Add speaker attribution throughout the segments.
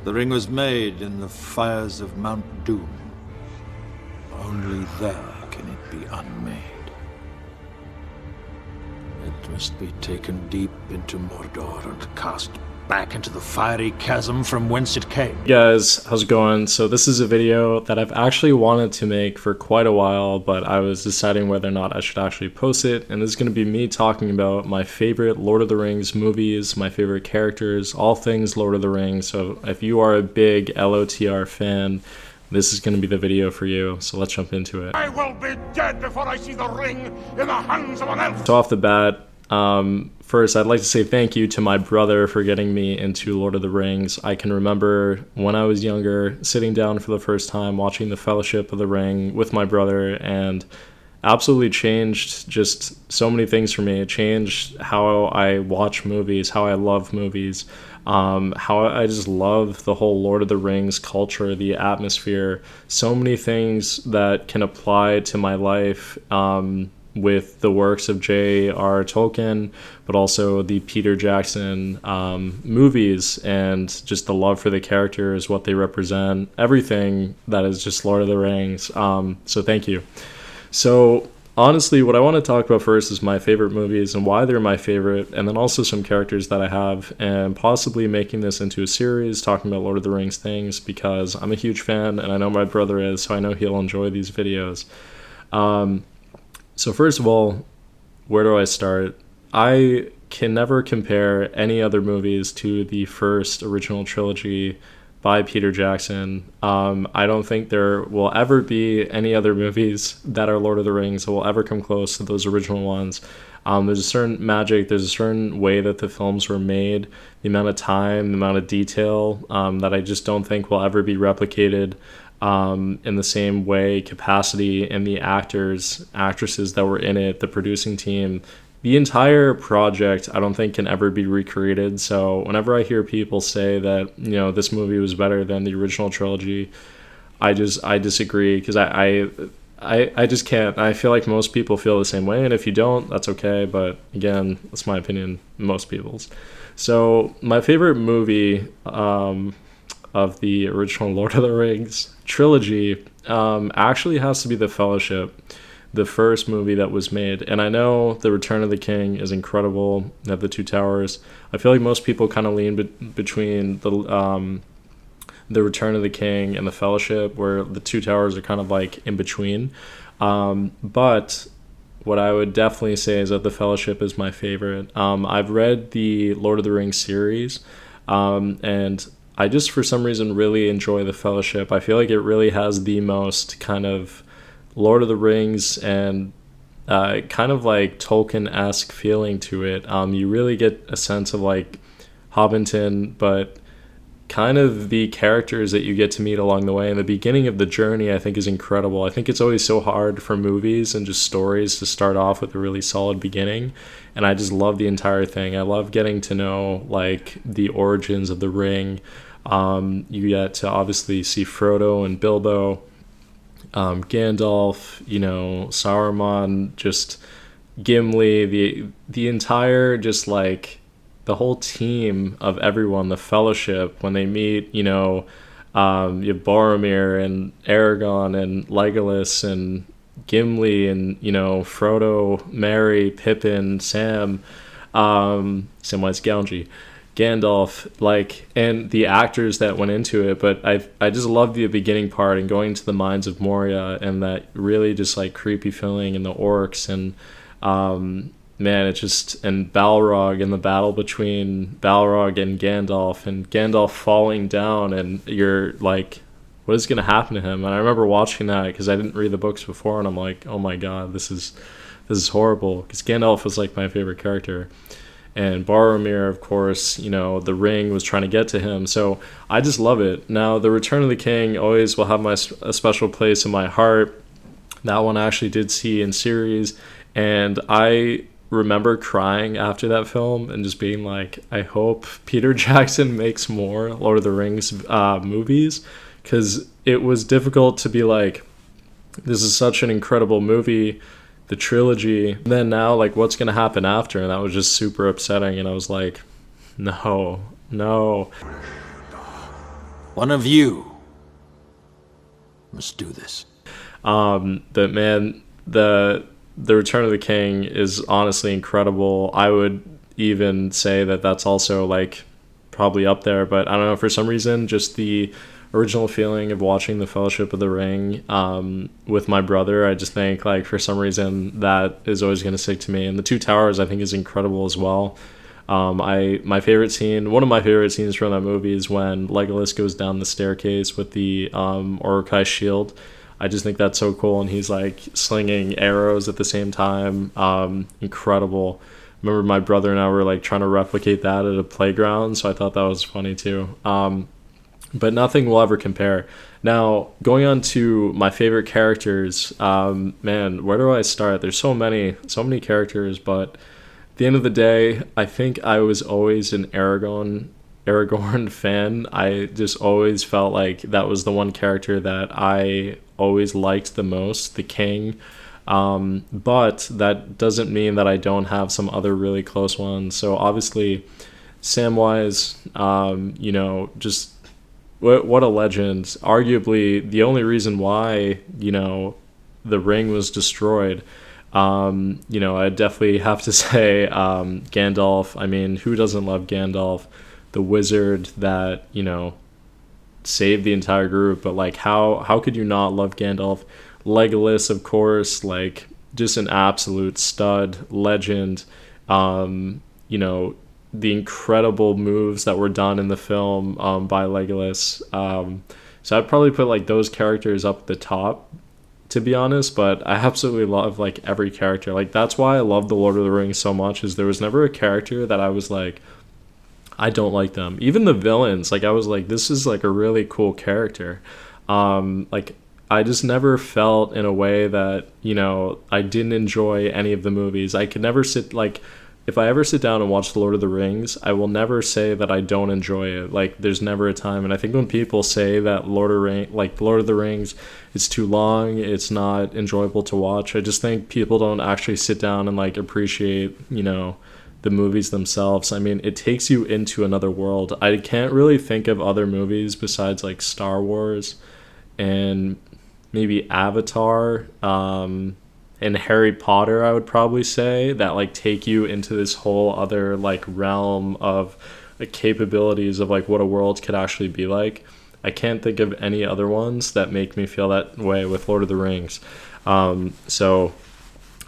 Speaker 1: The ring was made in the fires of Mount Doom. Only there can it be unmade. It must be taken deep into Mordor and cast back into the fiery chasm from whence it came.
Speaker 2: Hey guys, how's it going? So this is a video that I've actually wanted to make for quite a while, but I was deciding whether or not I should actually post it, and this is going to be me talking about my favorite Lord of the Rings movies, my favorite characters, all things Lord of the Rings. So if you are a big LOTR fan, this is going to be the video for you, so let's jump into it.
Speaker 3: I will be dead before I see the ring in the hands of an elf!
Speaker 2: So off the bat, first I'd like to say thank you to my brother for getting me into Lord of the Rings. I can remember when I was younger, sitting down for the first time, watching The Fellowship of the Ring with my brother, and absolutely changed just so many things for me. It changed how I watch movies, how I love movies, how I just love the whole Lord of the Rings culture, the atmosphere, so many things that can apply to my life with the works of J.R. Tolkien, but also the Peter Jackson movies, and just the love for the characters, what they represent, everything that is just Lord of the Rings. So thank you. So honestly, what I want to talk about first is my favorite movies and why they're my favorite, and then also some characters that I have, and possibly making this into a series talking about Lord of the Rings things, because I'm a huge fan and I know my brother is, so I know he'll enjoy these videos. So first of all, where do I start? I can never compare any other movies to the first original trilogy by Peter Jackson. I don't think there will ever be any other movies that are Lord of the Rings that will ever come close to those original ones. There's a certain magic, there's a certain way that the films were made, the amount of time, the amount of detail that I just don't think will ever be replicated in the same way, capacity, and the actors, actresses that were in it, the producing team. The entire project, I don't think, can ever be recreated. So whenever I hear people say that, you know, this movie was better than the original trilogy, I disagree, because I just can't. I feel like most people feel the same way, and if you don't, that's okay. But again, that's my opinion, most people's. So my favorite movie of the original Lord of the Rings trilogy actually has to be The Fellowship, the first movie that was made. And I know The Return of the King is incredible, you have the Two Towers. I feel like most people kind of lean between the Return of the King and The Fellowship, where the Two Towers are kind of like in between. But what I would definitely say is that The Fellowship is my favorite. I've read the Lord of the Rings series, and I just for some reason really enjoy The Fellowship. I feel like it really has the most kind of Lord of the Rings and kind of like Tolkien-esque feeling to it. You really get a sense of like Hobbiton, but kind of the characters that you get to meet along the way. And the beginning of the journey, I think, is incredible. I think it's always so hard for movies and just stories to start off with a really solid beginning. And I just love the entire thing. I love getting to know like the origins of the ring. You get to obviously see Frodo and Bilbo, Gandalf, you know, Saruman, just Gimli, the entire, just like the whole team of everyone, the Fellowship, when they meet, you know, you have Boromir and Aragorn and Legolas and Gimli and, you know, Frodo, Merry, Pippin, Sam, Samwise Gamgee, Gandalf, like, and the actors that went into it. But I just love the beginning part and going to the mines of Moria, and that really just like creepy feeling, and the orcs, and man, it just, and Balrog, and the battle between Balrog and Gandalf falling down, and you're like, what is going to happen to him? And I remember watching that because I didn't read the books before, and I'm like, oh my god, this is horrible, because Gandalf was like my favorite character. And Boromir, of course, you know, the ring was trying to get to him. So I just love it. Now, The Return of the King always will have a special place in my heart. That one I actually did see in series. And I remember crying after that film and just being like, I hope Peter Jackson makes more Lord of the Rings movies. Because it was difficult to be like, this is such an incredible movie, the trilogy, and then now like what's gonna happen after? And that was just super upsetting, and I was like, no.
Speaker 1: One of you must do this.
Speaker 2: But man, the Return of the King is honestly incredible. I would even say that that's also like probably up there, but I don't know, for some reason just the original feeling of watching the Fellowship of the Ring with my brother, I just think like for some reason that is always going to stick to me. And the Two Towers I think is incredible as well. My favorite scene, one of my favorite scenes from that movie is when Legolas goes down the staircase with the Uruk-hai shield. I just think that's so cool, and he's like slinging arrows at the same time. Incredible. Remember my brother and I were like trying to replicate that at a playground, so I thought that was funny too. But nothing will ever compare. Now, going on to my favorite characters, man, where do I start? There's so many characters, but at the end of the day, I think I was always an Aragorn fan. I just always felt like that was the one character that I always liked the most, the king. But that doesn't mean that I don't have some other really close ones. So obviously, Samwise, just what a legend. Arguably, the only reason why, the ring was destroyed. I definitely have to say Gandalf. I mean, who doesn't love Gandalf? The wizard that, saved the entire group. But, like, how could you not love Gandalf? Legolas, of course, like, just an absolute stud, legend. The incredible moves that were done in the film by Legolas. So I'd probably put, like, those characters up at the top, to be honest, but I absolutely love like every character. Like that's why I love the Lord of the Rings so much, is there was never a character that I was like, I don't like them. Even the villains, like I was like, this is like a really cool character. Like I just never felt in a way that, I didn't enjoy any of the movies. I could never sit like, if I ever sit down and watch The Lord of the Rings, I will never say that I don't enjoy it. Like, there's never a time. And I think when people say that Lord of the Rings is too long, it's not enjoyable to watch, I just think people don't actually sit down and, like, appreciate, the movies themselves. I mean, it takes you into another world. I can't really think of other movies besides, like, Star Wars and maybe Avatar, and Harry Potter, I would probably say, that like take you into this whole other like realm of like capabilities of like what a world could actually be like. I can't think of any other ones that make me feel that way with Lord of the Rings. So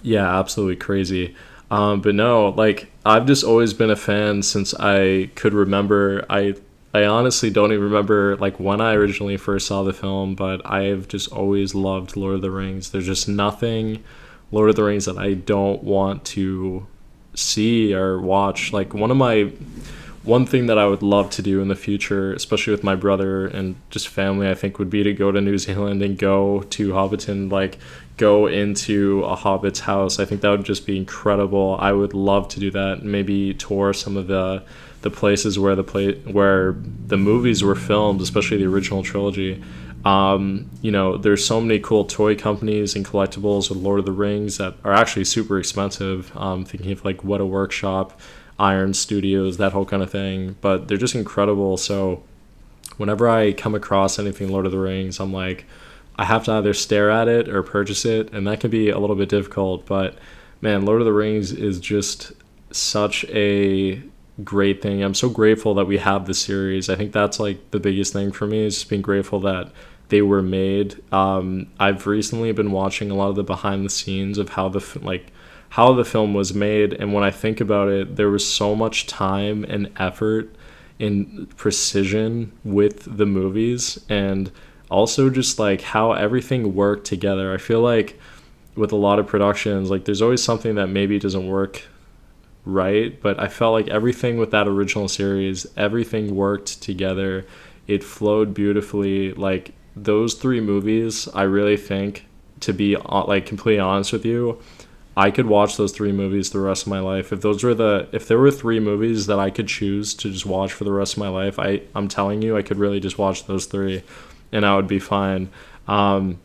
Speaker 2: yeah, absolutely crazy. But no, like I've just always been a fan since I could remember. I honestly don't even remember like when I originally first saw the film, but I've just always loved Lord of the Rings. There's just nothing Lord of the Rings that I don't want to see or watch. Like one thing that I would love to do in the future, especially with my brother and just family, I think would be to go to New Zealand and go to Hobbiton, like go into a Hobbit's house. I think that would just be incredible. I would love to do that. Maybe tour some of the places where the movies were filmed, especially the original trilogy. There's so many cool toy companies and collectibles with Lord of the Rings that are actually super expensive. Thinking of like What a Workshop, Iron Studios, that whole kind of thing. But they're just incredible. So whenever I come across anything Lord of the Rings, I'm like, I have to either stare at it or purchase it. And that can be a little bit difficult. But man, Lord of the Rings is just such a great thing. I'm so grateful that we have this series. I think that's like the biggest thing for me, is just being grateful that they were made. I've recently been watching a lot of the behind the scenes of how the film was made, and when I think about it, there was so much time and effort and precision with the movies, and also just like how everything worked together. I feel like with a lot of productions, like there's always something that maybe doesn't work right, but I felt like everything with that original series, everything worked together. It flowed beautifully. Like those three movies, I really think, to be like completely honest with you, I could watch those three movies the rest of my life. If there were three movies that I could choose to just watch for the rest of my life, I'm telling you, I could really just watch those three and I would be fine. And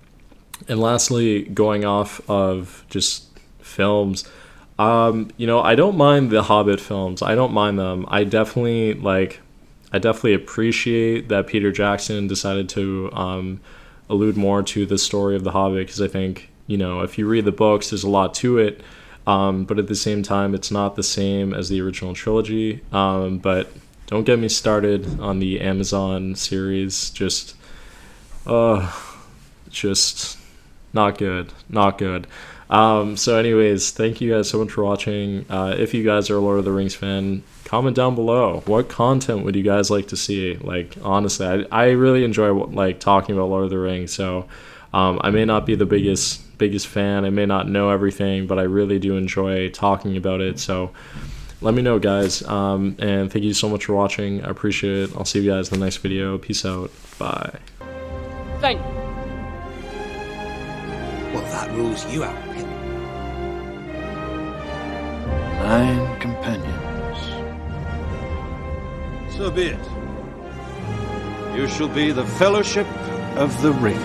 Speaker 2: lastly, going off of just films, I don't mind the Hobbit films. I don't mind them. I definitely like, I definitely appreciate that Peter Jackson decided to allude more to the story of The Hobbit, because I think, if you read the books, there's a lot to it, but at the same time, it's not the same as the original trilogy. But don't get me started on the Amazon series. Just not good. Not good. So anyways, thank you guys so much for watching. If you guys are a Lord of the Rings fan, comment down below. What content would you guys like to see? Like, honestly, I really enjoy talking about Lord of the Rings. So I may not be the biggest fan. I may not know everything, but I really do enjoy talking about it. So let me know, guys. And thank you so much for watching. I appreciate it. I'll see you guys in the next video. Peace out. Bye.
Speaker 4: Thank you. Well, that rules you out, Pip.
Speaker 1: 9 companions.
Speaker 5: So be it. You shall be the Fellowship of the Ring.